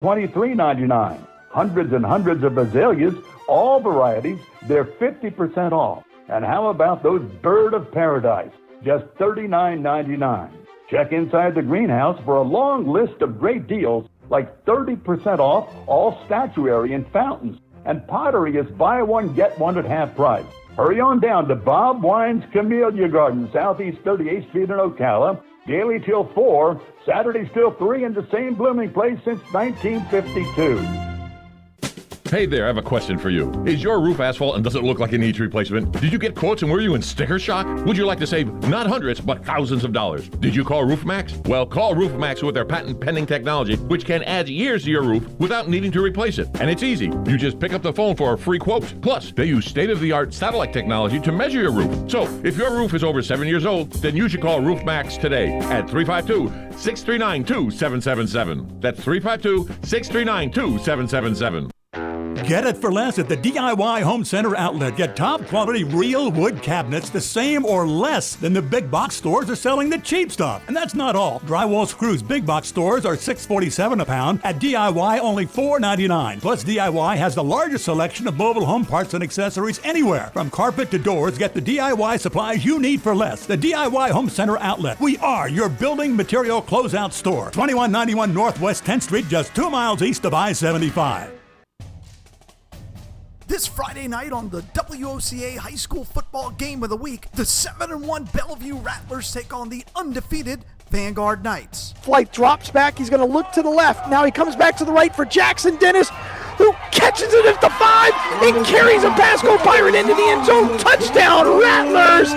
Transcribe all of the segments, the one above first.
$23.99. Hundreds and hundreds of azaleas, all varieties, they're 50% off. And how about those bird of paradise? Just $39.99. Check inside the greenhouse for a long list of great deals, like 30% off all statuary and fountains. And pottery is buy one, get one at half price. Hurry on down to Bob Wine's Camellia Garden, Southeast 38th Street in Ocala. Daily till 4, Saturdays till 3 in the same blooming place since 1952. Hey there, I have a question for you. Is your roof asphalt and does it look like it needs replacement? Did you get quotes and were you in sticker shock? Would you like to save not hundreds, but thousands of dollars? Did you call RoofMax? Well, call RoofMax with their patent-pending technology, which can add years to your roof without needing to replace it. And it's easy. You just pick up the phone for a free quote. Plus, they use state-of-the-art satellite technology to measure your roof. So, if your roof is over 7 years old, then you should call RoofMax today at 352-639-2777. That's 352-639-2777. Get it for less at the DIY Home Center outlet. Get top quality real wood cabinets the same or less than the big box stores are selling the cheap stuff. And that's not all. Drywall screws big box stores are $6.47 a pound. At DIY, only $4.99. Plus, DIY has the largest selection of mobile home parts and accessories anywhere. From carpet to doors, get the DIY supplies you need for less. The DIY Home Center outlet. We are your building material closeout store. 2191 Northwest 10th Street, just 2 miles east of I-75. This Friday night on the WOCA High School Football Game of the Week, the 7-1 Belleview Rattlers take on the undefeated Vanguard Knights. Flight drops back. He's going to look to the left. Now he comes back to the right for Jackson Dennis, who catches it at the 5 and carries a Pasco Pirate into the end zone. Touchdown, Rattlers!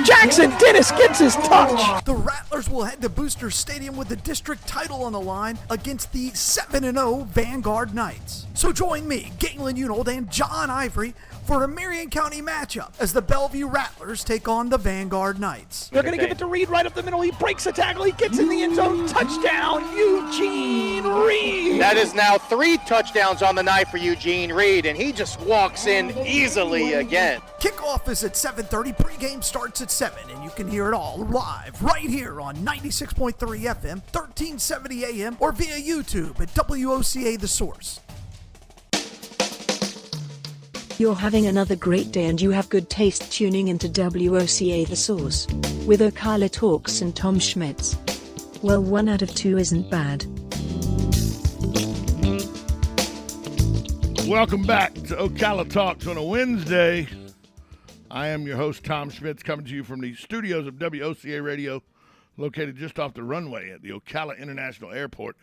Jackson Dennis gets his touch. The Rattlers will head to Booster Stadium with the district title on the line against the 7-0 Vanguard Knights. So join me, Galen Unold, and John Ivory for a Marion County matchup as the Bellevue Rattlers take on the Vanguard Knights. They're going to give it to Reed right up the middle. He breaks a tackle. He gets in the end zone. Touchdown, Eugene Reed. That is now 3 touchdowns on the night for Eugene Reed, and he just walks in easily again. Kickoff is at 7:30. Pregame starts at 7, and you can hear it all live right here on 96.3 FM, 1370 AM, or via YouTube at WOCA The Source. You're having another great day and you have good taste tuning into WOCA The Source with Ocala Talks and Tom Schmitz. Well, 1 out of 2 isn't bad. Welcome back to Ocala Talks on a Wednesday. I am your host, Tom Schmitz, coming to you from the studios of WOCA Radio, located just off the runway at the Ocala International Airport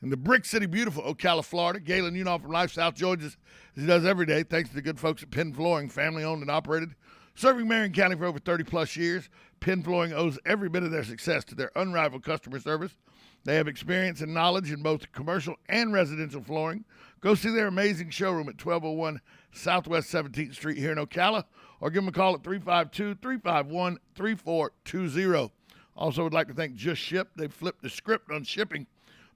in the Brick City, beautiful Ocala, Florida. Galen Unold from Life South joins us as he does every day, thanks to the good folks at Penn Flooring, family-owned and operated, serving Marion County for over 30-plus years. Penn Flooring owes every bit of their success to their unrivaled customer service. They have experience and knowledge in both commercial and residential flooring. Go see their amazing showroom at 1201 Southwest 17th Street here in Ocala, or give them a call at 352-351-3420. Also would like to thank Just Ship. They've flipped the script on shipping.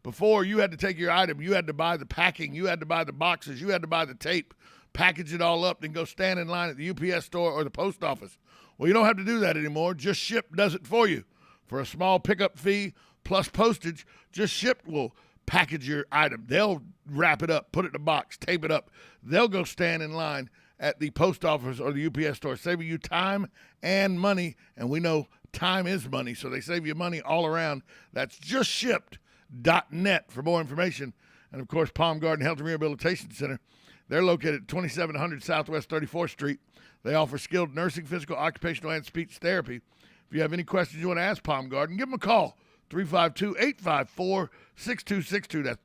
Before, you had to take your item, you had to buy the packing, you had to buy the boxes, you had to buy the tape, package it all up, then go stand in line at the UPS store or the post office. Well, you don't have to do that anymore. Just Ship does it for you. For a small pickup fee plus postage, Just Ship will package your item. They'll wrap it up, put it in a box, tape it up. They'll go stand in line at the post office or the UPS store, saving you time and money. And we know time is money, so they save you money all around. That's justshipped.net for more information. And, of course, Palm Garden Health and Rehabilitation Center. They're located at 2700 Southwest 34th Street. They offer skilled nursing, physical, occupational, and speech therapy. If you have any questions you want to ask Palm Garden, give them a call, 352-854-6262. That's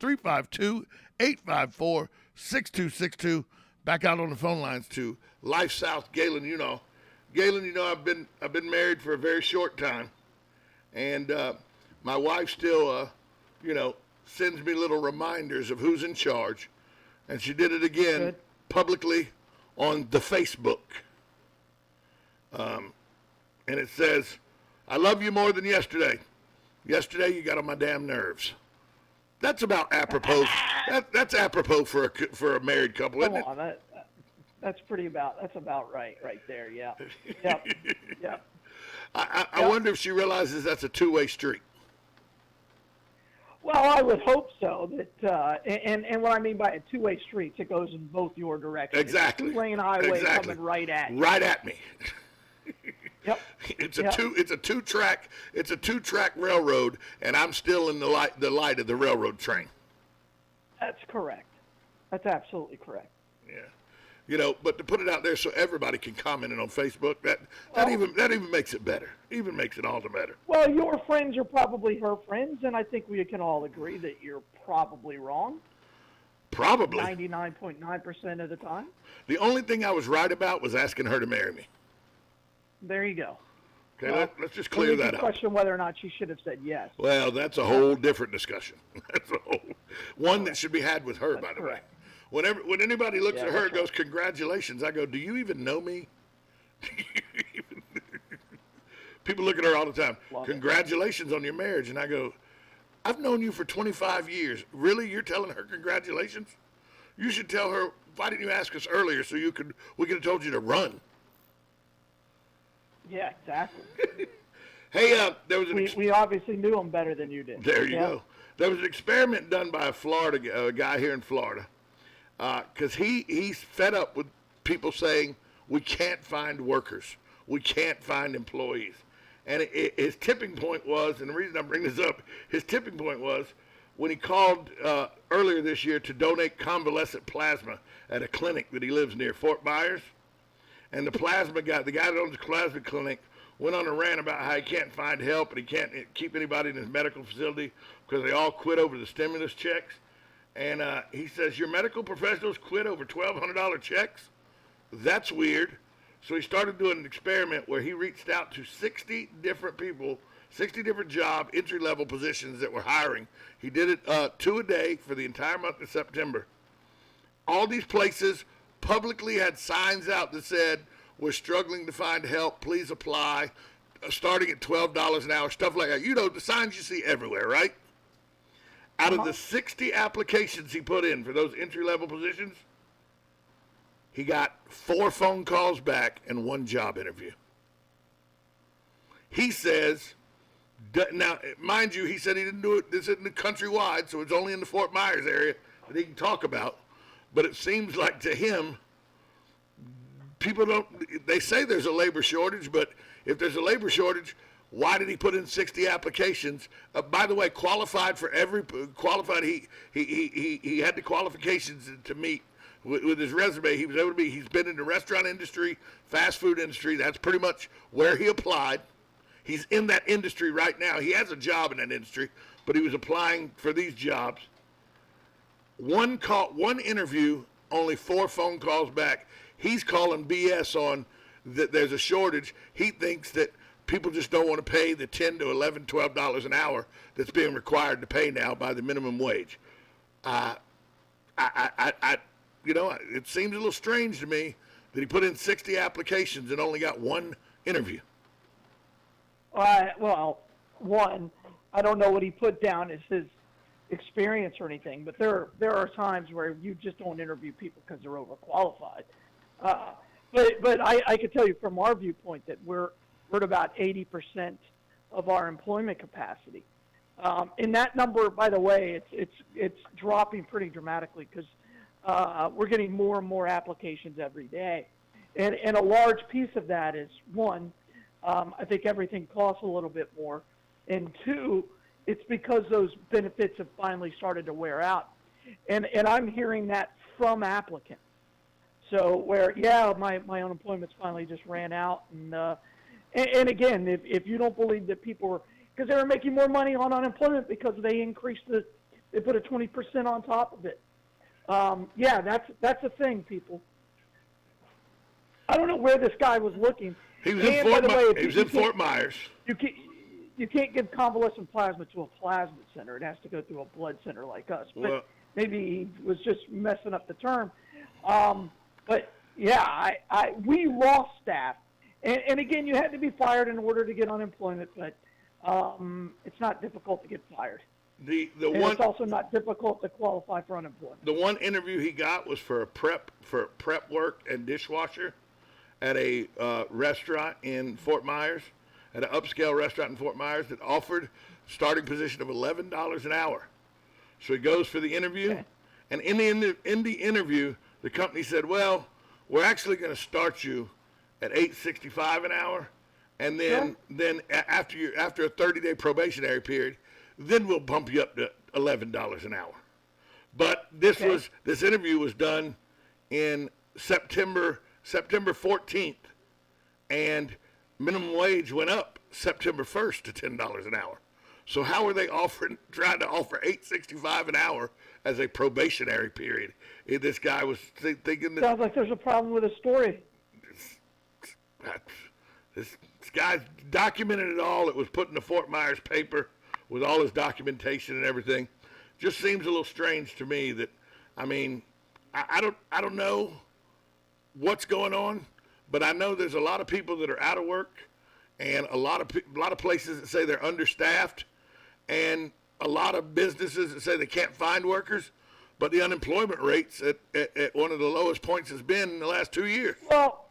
352-854-6262. Back out on the phone lines to Life South, Galen. Galen, I've been married for a very short time, and my wife still, sends me little reminders of who's in charge, and she did it again publicly on the Facebook. And it says, "I love you more than yesterday. Yesterday you got on my damn nerves." That's about apropos. That's apropos for a married couple, isn't it? Come on, that's about right there. Yeah. Yep. I wonder if she realizes that's a two-way street. Well, I would hope so. That and what I mean by a two-way street, it goes in both your directions. Exactly. It's a two-lane highway Exactly. coming right at you. Right at me. Yep. It's Yep. a two-track railroad, and I'm still in the light of the railroad train. That's correct. That's absolutely correct. Yeah. You know, but to put it out there so everybody can comment it on Facebook, that even makes it better. Even makes it all the better. Well, your friends are probably her friends, and I think we can all agree that you're probably wrong. Probably. 99.9% of the time. The only thing I was right about was asking her to marry me. There you go. Okay, Well, let's just clear that up. Question whether or not she should have said yes. Well, that's a whole different discussion. That's a whole one that should be had with her, by the way. When anybody looks at her and goes, "Congratulations," I go, "Do you even know me?" People look at her all the time. Congratulations on your marriage, and I go, "I've known you for 25 years. Really, you're telling her congratulations? You should tell her. Why didn't you ask us earlier so we could have told you to run?" Yeah, exactly. Hey, there was we obviously knew him better than you did. There you go. There was an experiment done by a guy here in Florida, because he's fed up with people saying we can't find workers, we can't find employees, and his tipping point was, and the reason I bring this up, his tipping point was when he called earlier this year to donate convalescent plasma at a clinic that he lives near, Fort Myers. And the plasma guy, the guy that owns the plasma clinic, went on a rant about how he can't find help and he can't keep anybody in his medical facility because they all quit over the stimulus checks. And he says, your medical professionals quit over $1,200 checks? That's weird. So he started doing an experiment where he reached out to 60 different people, 60 different job entry-level positions that were hiring. He did it 2 a day for the entire month of September. All these places publicly had signs out that said, we're struggling to find help, please apply, starting at $12 an hour, stuff like that. You know, the signs you see everywhere, right? Out of the 60 applications he put in for those entry-level positions, he got 4 phone calls back and 1 job interview. He says, now, mind you, he said he didn't do it, this isn't countrywide, so it's only in the Fort Myers area that he can talk about. But it seems like to him, people they say there's a labor shortage, but if there's a labor shortage, why did he put in 60 applications? By the way, he had the qualifications to meet with his resume. He was able to be, he's been in the restaurant industry, fast food industry. That's pretty much where he applied. He's in that industry right now. He has a job in that industry, but he was applying for these jobs. 1 interview, only 4 phone calls back. He's calling BS on that there's a shortage. He thinks that people just don't want to pay the $10 to $11, $12 an hour that's being required to pay now by the minimum wage. It seems a little strange to me that he put in 60 applications and only got 1 interview. Well, one, I don't know what he put down as his experience or anything, but there are times where you just don't interview people because they're overqualified. But I can tell you from our viewpoint that we're at about 80% of our employment capacity. And that number, by the way, it's dropping pretty dramatically because we're getting more and more applications every day. And a large piece of that is, one, I think everything costs a little bit more, and 2, it's because those benefits have finally started to wear out. And I'm hearing that from applicants. So where, my unemployment's finally just ran out. And again, if you don't believe that people were, because they were making more money on unemployment because they they put a 20% on top of it. That's a thing, people. I don't know where this guy was looking. He was in Fort Myers. You can't give convalescent plasma to a plasma center. It has to go through a blood center like us. But maybe he was just messing up the term. We lost staff. And again, you had to be fired in order to get unemployment, but it's not difficult to get fired. It's also not difficult to qualify for unemployment. The 1 interview he got was for prep work and dishwasher at a restaurant in Fort Myers, at an upscale restaurant in Fort Myers that offered starting position of $11 an hour. So he goes for the interview, Okay. and in the interview, the company said, "Well, we're actually going to start you at $8.65 an hour, and then after a 30-day probationary period, then we'll bump you up to $11 an hour." But this interview was done in September 14th, and minimum wage went up September 1st to $10 an hour. So how are they trying to offer $8.65 an hour as a probationary period? This guy was thinking that Sounds like there's a problem with the story. this guy documented it all. It was put in the Fort Myers paper with all his documentation and everything. Just seems a little strange to me that, I mean, I don't know what's going on, but I know there's a lot of people that are out of work, and a lot of places that say they're understaffed, and a lot of businesses that say they can't find workers, but the unemployment rate's at one of the lowest points it's been in the last 2 years. Well,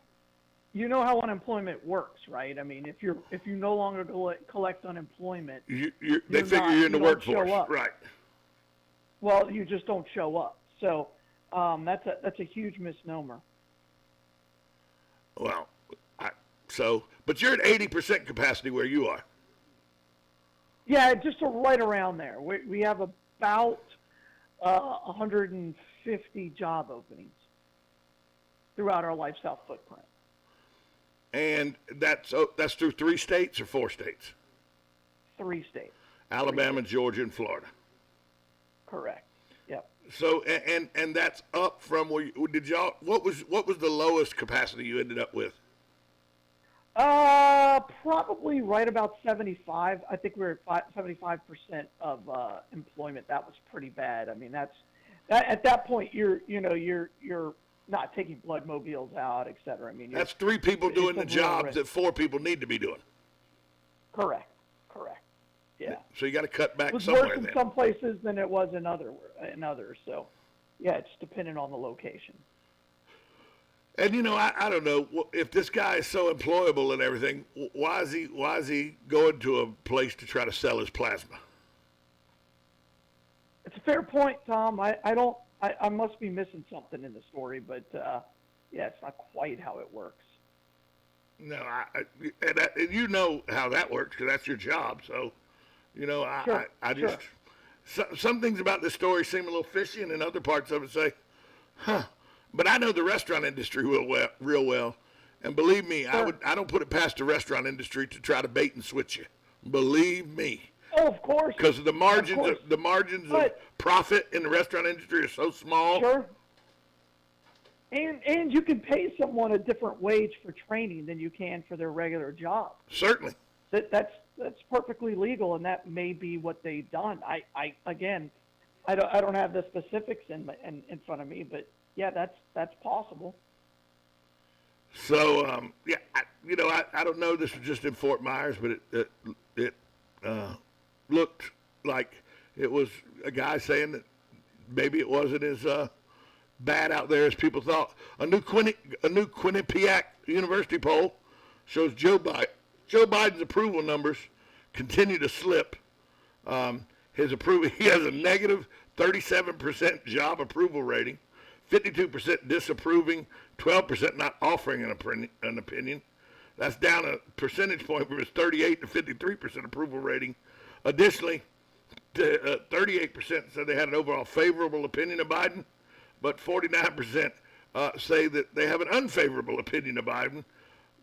you know how unemployment works, right? I mean, if you no longer collect unemployment, they figure you're in the workforce, right? Well, you just don't show up. So that's a huge misnomer. Well, but you're at 80% capacity where you are. Yeah, just right around there. We have about 150 job openings throughout our lifestyle footprint. And that's through 3 states or 4 states? 3 states. Alabama, Georgia, and Florida. Correct. Yep. So and that's up from where what was the lowest capacity you ended up with? Probably right about 75. I think we're at 75% of employment. That was pretty bad. I mean, at that point you're not taking blood mobiles out, et cetera. I mean, that's 3 people doing the jobs that 4 people need to be doing. Correct. Yeah. So you got to cut back It was somewhere worse in then. some places than it was in others. So, yeah, it's dependent on the location. And I don't know if this guy is so employable and everything. Why is he going to a place to try to sell his plasma? It's a fair point, Tom. I must be missing something in the story, but yeah, it's not quite how it works. No, and you know how that works because that's your job. So, Sure, I just some things about this story seem a little fishy, and in other parts of it say, huh. But I know the restaurant industry real well, and believe me, Sure. I don't put it past the restaurant industry to try to bait and switch you. Believe me. Oh, of course. Because the margins of profit in the restaurant industry are so small. Sure. And you can pay someone a different wage for training than you can for their regular job. Certainly. That's perfectly legal, and that may be what they've done. I don't have the specifics in front of me, but yeah, that's possible. So I don't know. This was just in Fort Myers, but it looked like it was a guy saying that maybe it wasn't as bad out there as people thought. A new Quinnipiac University poll shows Joe Biden's approval numbers continue to slip. He has a negative 37% job approval rating, 52% disapproving, 12% not offering an opinion. That's down a percentage point from his 38 to 53% approval rating. Additionally, 38% said they had an overall favorable opinion of Biden, but 49% say that they have an unfavorable opinion of Biden.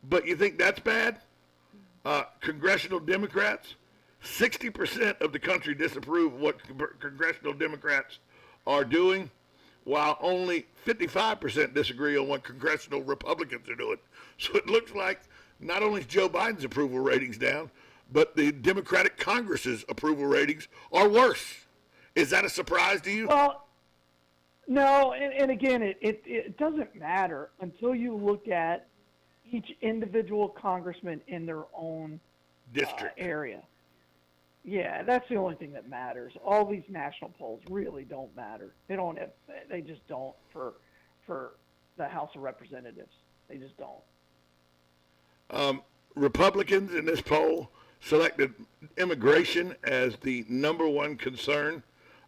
But you think that's bad? Congressional Democrats, 60% of the country disapprove of what congressional Democrats are doing, while only 55% disagree on what congressional Republicans are doing. So it looks like not only is Joe Biden's approval ratings down, but the Democratic Congress's approval ratings are worse. Is that a surprise to you? Well, no, and again, it doesn't matter until you look at each individual congressman in their own district area. Yeah, that's the only thing that matters. All these national polls really don't matter. They just don't for the House of Representatives. They just don't. Republicans in this poll selected immigration as the number one concern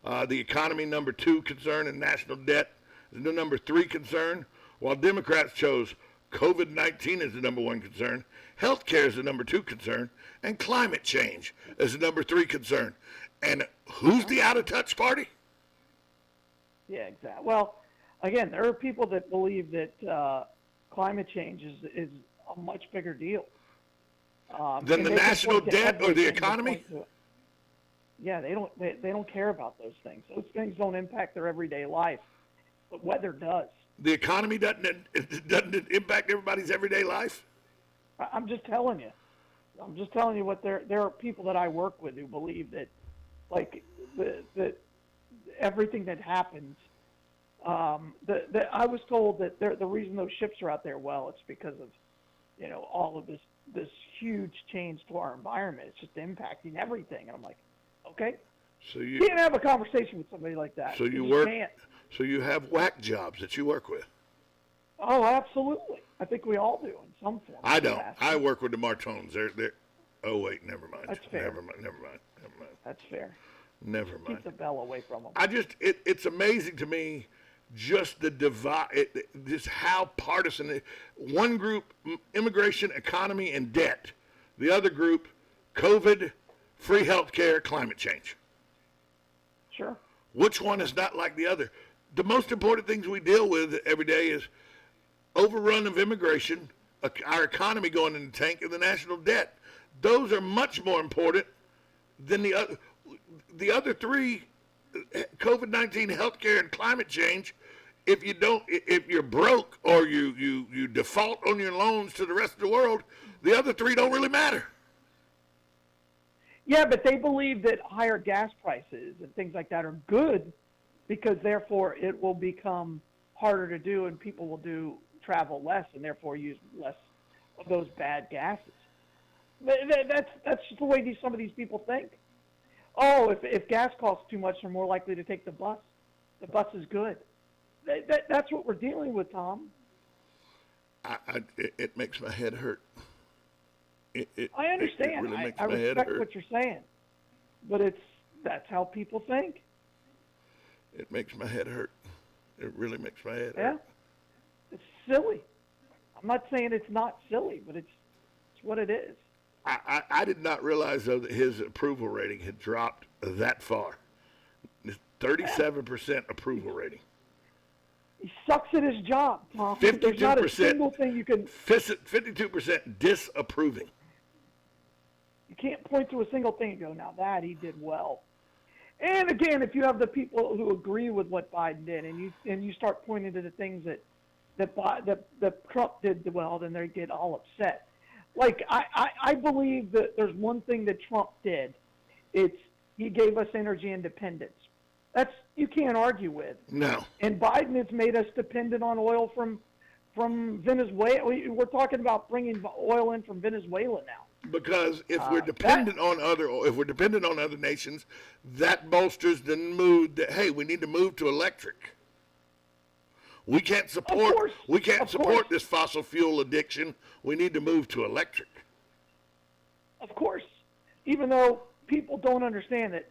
The economy, number 2 concern, and national debt is the number 3 concern, while Democrats chose COVID-19 as the number 1 concern, health care is the number 2 concern, and climate change is the number 3 concern. And who's the out-of-touch party? Yeah, exactly. Well, again, there are people that believe that climate change is a much bigger deal than the national debt or the economy. Yeah, they don't care about those things. Those things don't impact their everyday life, but weather does. The economy doesn't impact everybody's everyday life. I'm just telling you. What there are people that I work with who believe that, like, that everything that happens. I was told that the reason those ships are out there, well, it's because of, all of this huge change to our environment. It's just impacting everything, and I'm like, okay. So you can't have a conversation with somebody like that. So So you have whack jobs that you work with. Oh, absolutely. I think we all do in some form. I don't. I work with the Martones. They're. Oh wait, never mind. That's fair. Never mind. That's fair. Never mind. Keep the bell away from them. It's amazing to me, just the divide, just how partisan. One group, immigration, economy, and debt. The other group, COVID, free health care, climate change. Sure. Which one is not like the other? The most important things we deal with every day is overrun of immigration, our economy going in the tank, and the national debt. Those are much more important than the other three, COVID-19, healthcare, and climate change. If you're broke or you default on your loans to the rest of the world, the other three don't really matter. Yeah, but they believe that higher gas prices and things like that are good because therefore it will become harder to do and people will travel less and therefore use less of those bad gases. That's just the way some of these people think. Oh, if gas costs too much, they're more likely to take the bus. The bus is good. That's what we're dealing with, Tom. It makes my head hurt. I understand. It really makes I my head respect hurt. what you're saying, but that's how people think. It makes my head hurt. It really makes my head hurt. Yeah, it's silly. I'm not saying it's not silly, but it's what it is. I did not realize, though, that his approval rating had dropped that far. 37% approval rating. He sucks at his job, Tom. There's not a single thing you can... 52% disapproving. You can't point to a single thing and go, now that he did well. And again, if you have the people who agree with what Biden did and you start pointing to the things that Trump did well, then they get all upset. Like, I believe that there's one thing that Trump did. He gave us energy independence. That's, you can't argue with. No. And Biden has made us dependent on oil from Venezuela. We're talking about bringing oil in from Venezuela now. Because if we're dependent on other nations, that bolsters the mood that, hey, we need to move to electric. We can't support this fossil fuel addiction. We need to move to electric. Of course. Even though people don't understand that,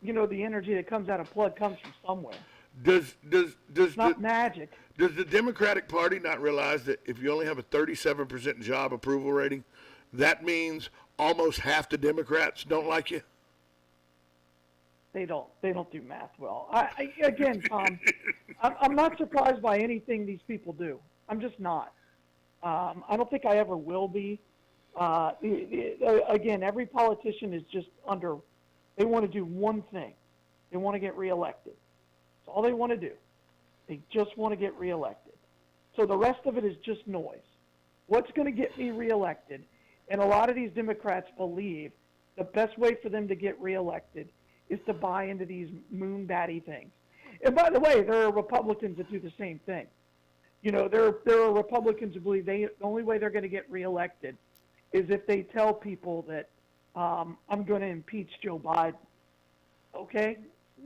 the energy that comes out of plug comes from somewhere. It's not magic. Does the Democratic Party not realize that if you only have a 37% job approval rating, that means almost half the Democrats don't like you? They don't do math well. Again, Tom, I'm not surprised by anything these people do. I'm just not. I don't think I ever will be. Again, every politician is just they want to do one thing. They want to get reelected. That's all they want to do. They just want to get reelected. So the rest of it is just noise. What's going to get me reelected? And a lot of these Democrats believe the best way for them to get reelected is to buy into these moon-batty things. And by the way, there are Republicans that do the same thing. There are Republicans who believe the only way they're going to get reelected is if they tell people that I'm going to impeach Joe Biden. Okay,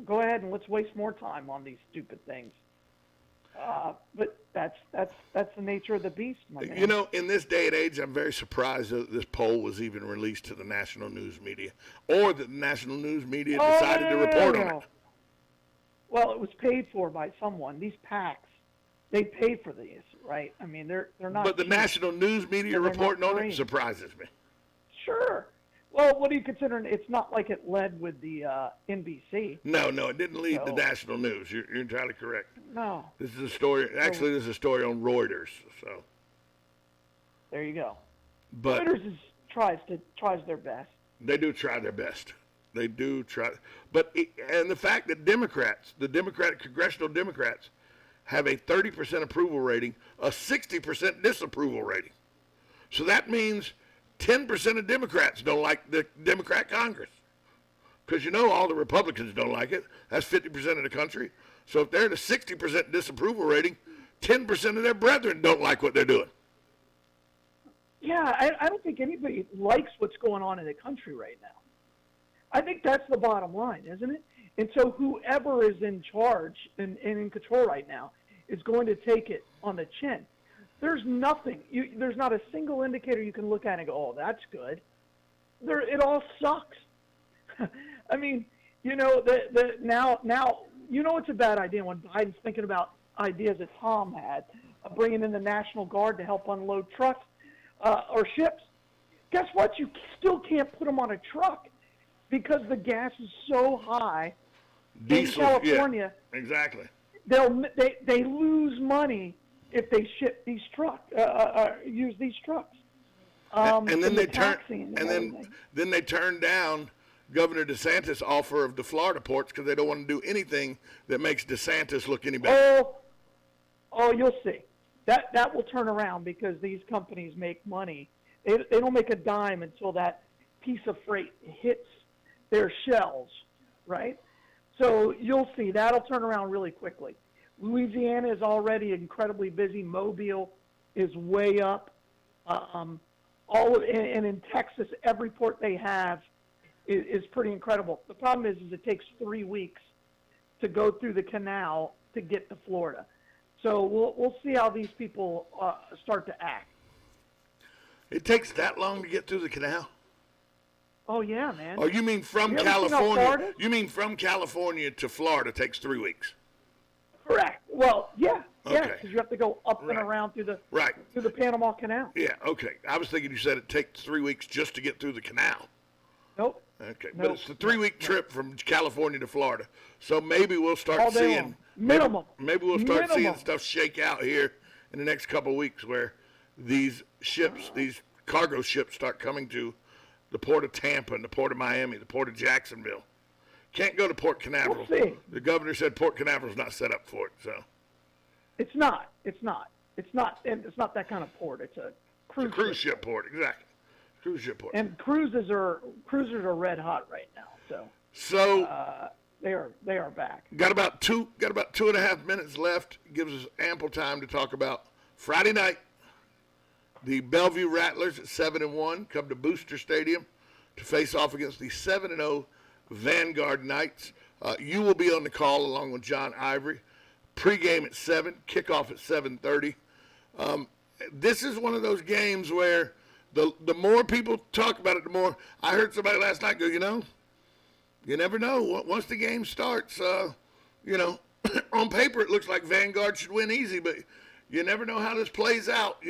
go ahead and let's waste more time on these stupid things. But that's the nature of the beast, my man. In this day and age, I'm very surprised that this poll was even released to the national news media, or that the national news media decided to report on it. Well, it was paid for by someone. These PACs, they pay for these, right? I mean, they're not. But the cheap, national news media and they're reporting not on free. it surprises me. Sure. Well, what do you consider? It's not like it led with the NBC. No, it didn't lead the So- national news. You're entirely correct. No. This is a story. Actually, this is a story on Reuters. So, There you go. but Reuters tries their best. they do try their best. They do try. And the fact that Democrats, the congressional Democrats, have a 30% approval rating, a 60% disapproval rating. So that means 10% of Democrats don't like the Democrat Congress. Because all the Republicans don't like it. That's 50% of the country. So if they're at a 60% disapproval rating, 10% of their brethren don't like what they're doing. Yeah, I don't think anybody likes what's going on in the country right now. I think that's the bottom line, isn't it? And so whoever is in charge and in control right now is going to take it on the chin. There's nothing. There's not a single indicator you can look at and go, oh, that's good. It all sucks. I mean, now it's a bad idea when Biden's thinking about ideas that Tom had, bringing in the National Guard to help unload trucks or ships. Guess what? You still can't put them on a truck because the gas is so high Diesel, in California. Yeah, exactly. They lose money if they ship these trucks, use these trucks. And then they turn, taxing then they turn down Governor DeSantis' offer of the Florida ports because they don't want to do anything that makes DeSantis look any better. Oh, you'll see. That will turn around because these companies make money. They don't make a dime until that piece of freight hits their shelves, right? So you'll see that'll turn around really quickly. Louisiana is already incredibly busy. Mobile is way up. And in Texas, every port they have is pretty incredible. The problem is it takes 3 weeks to go through the canal to get to Florida. So we'll see how these people start to act. It takes that long to get through the canal? Oh yeah, man. Oh, you mean from California? You mean from California to Florida takes 3 weeks? Correct. Well, yeah, Okay. because you have to go up and around through the Panama Canal. Yeah, okay. I was thinking you said it takes 3 weeks just to get through the canal. Nope. Okay, but it's a 3 week trip from California to Florida. So maybe we'll start seeing minimum. Maybe we'll start seeing stuff shake out here in the next couple of weeks where these ships, these cargo ships start coming to the port of Tampa and the port of Miami, the port of Jacksonville. Can't go to Port Canaveral. We'll see. The governor said Port Canaveral's not set up for it, so. It's not. And it's not that kind of port. It's a cruise ship port, exactly. Cruise ship port. And cruisers are red hot right now. So they are back. Got about 2.5 minutes left. Gives us ample time to talk about Friday night. The Bellevue Rattlers at 7-1 come to Booster Stadium to face off against the 7-0 Vanguard Knights. You will be on the call along with John Ivory. Pre-game at 7, kickoff at 7:30. This is one of those games where the more people talk about it, the more. I heard somebody last night go, you never know. Once the game starts, on paper it looks like Vanguard should win easy, but you never know how this plays out.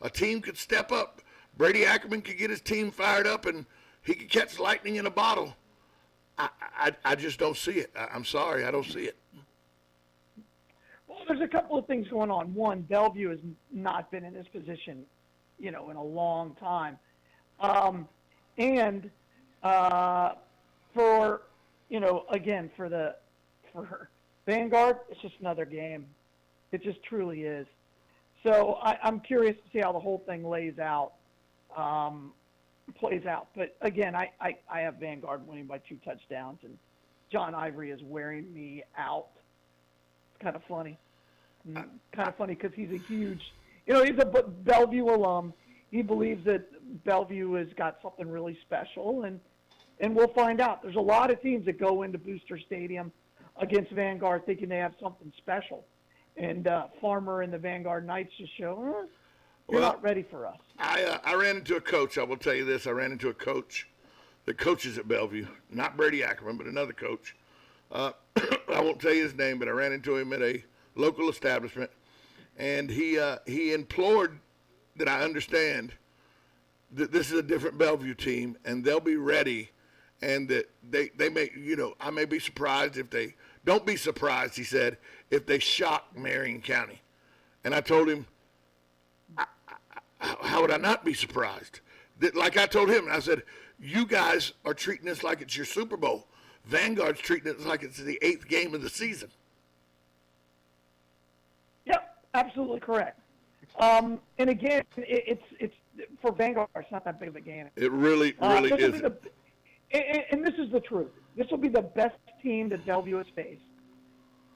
A team could step up. Brady Ackerman could get his team fired up, and he could catch lightning in a bottle. I just don't see it. I'm sorry, I don't see it. Well, there's a couple of things going on. One, Bellevue has not been in this position, in a long time. For Vanguard, it's just another game. It just truly is. So I'm curious to see how the whole thing plays out. But again, I have Vanguard winning by 2 touchdowns, and John Ivory is wearing me out. It's kind of funny. Because he's a huge, he's a Bellevue alum. He believes that Bellevue has got something really special, and we'll find out. There's a lot of teams that go into Booster Stadium against Vanguard thinking they have something special. And Farmer and the Vanguard Knights just show, you're not ready for us. I ran into a coach. I will tell you this. I ran into a coach that coaches at Bellevue, not Brady Ackerman, but another coach. I won't tell you his name, but I ran into him at a local establishment, and he implored that I understand that this is a different Bellevue team, and they'll be ready, and that they may, I may be surprised if they don't be surprised, he said, if they shock Marion County. And I told him, how would I not be surprised? Like I told him, I said, you guys are treating this like it's your Super Bowl. Vanguard's treating it like it's the 8th game of the season. Yep, absolutely correct. And again, it's for Vanguard, it's not that big of a game. It really is. And this is the truth. This will be the best team that Bellevue has faced.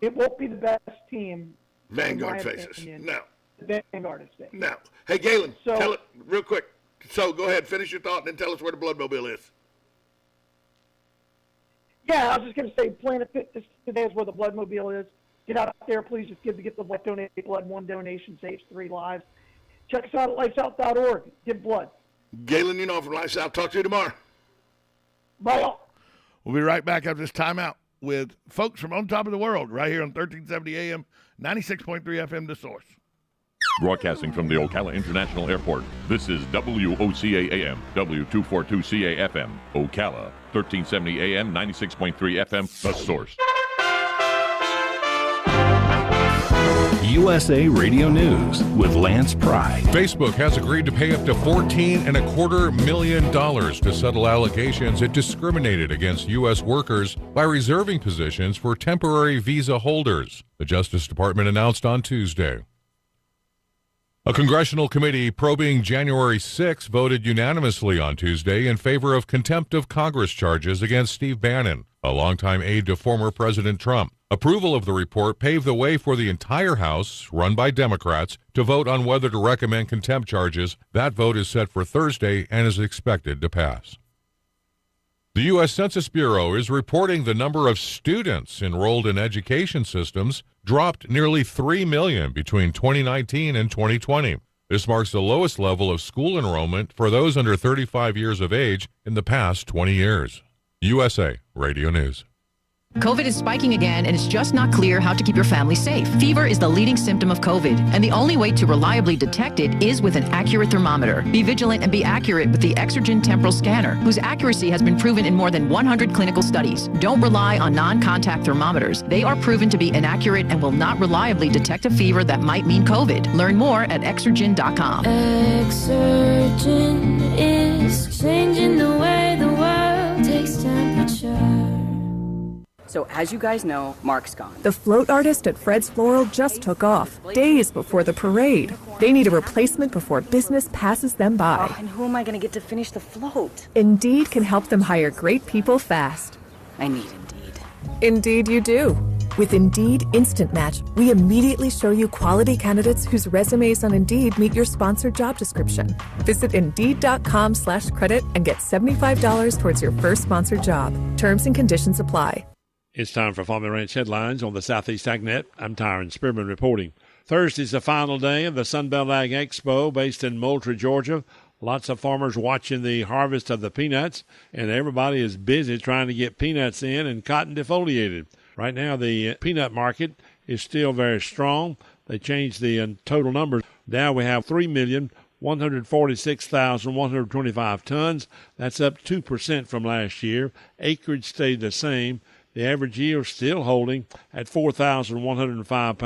It won't be the best team Vanguard faces. No. Vanguard has faced. No. Hey, Galen, tell it real quick. So go ahead, finish your thought, and then tell us where the Bloodmobile is. Yeah, I was just going to say, Planet Fitness today is where the Bloodmobile is. Get out there, please. It's good to get the blood. Donate blood. 1 donation saves 3 lives. Check us out at lifesouth.org. Give blood. Galen, from Life South. Talk to you tomorrow. Bye. We'll be right back after this timeout with folks from On Top of the World right here on 1370 AM, 96.3 FM, The Source. Broadcasting from the Ocala International Airport, this is WOCA AM, W242CA FM, Ocala, 1370 AM, 96.3 FM, The Source. USA Radio News with Lance Pry. Facebook has agreed to pay up to $14.25 million to settle allegations it discriminated against U.S. workers by reserving positions for temporary visa holders, the Justice Department announced on Tuesday. A congressional committee probing January 6 voted unanimously on Tuesday in favor of contempt of Congress charges against Steve Bannon, a longtime aide to former President Trump. Approval of the report paved the way for the entire House, run by Democrats, to vote on whether to recommend contempt charges. That vote is set for Thursday and is expected to pass. The U.S. Census Bureau is reporting the number of students enrolled in education systems dropped nearly 3 million between 2019 and 2020. This marks the lowest level of school enrollment for those under 35 years of age in the past 20 years. USA Radio News. COVID is spiking again, and it's just not clear how to keep your family safe. Fever is the leading symptom of COVID, and the only way to reliably detect it is with an accurate thermometer. Be vigilant and be accurate with the Exergen Temporal Scanner, whose accuracy has been proven in more than 100 clinical studies. Don't rely on non-contact thermometers. They are proven to be inaccurate and will not reliably detect a fever that might mean COVID. Learn more at Exergen.com. Exergen is changing the way the world takes temperature. So as you guys know, Mark's gone. The float artist at Fred's Floral just took off, days before the parade. They need a replacement before business passes them by. Oh, and who am I going to get to finish the float? Indeed can help them hire great people fast. I need Indeed. Indeed you do. With Indeed Instant Match, we immediately show you quality candidates whose resumes on Indeed meet your sponsored job description. Visit Indeed.com/credit and get $75 towards your first sponsored job. Terms and conditions apply. It's time for Farming Ranch Headlines on the Southeast AgNet. I'm Tyron Spearman reporting. Thursday's the final day of the Sunbelt Ag Expo based in Moultrie, Georgia. Lots of farmers watching the harvest of the peanuts, and everybody is busy trying to get peanuts in and cotton defoliated. Right now, the peanut market is still very strong. They changed the total numbers. Now we have 3,146,125 tons. That's up 2% from last year. Acreage stayed the same. The average yield still holding at 4,105 pounds.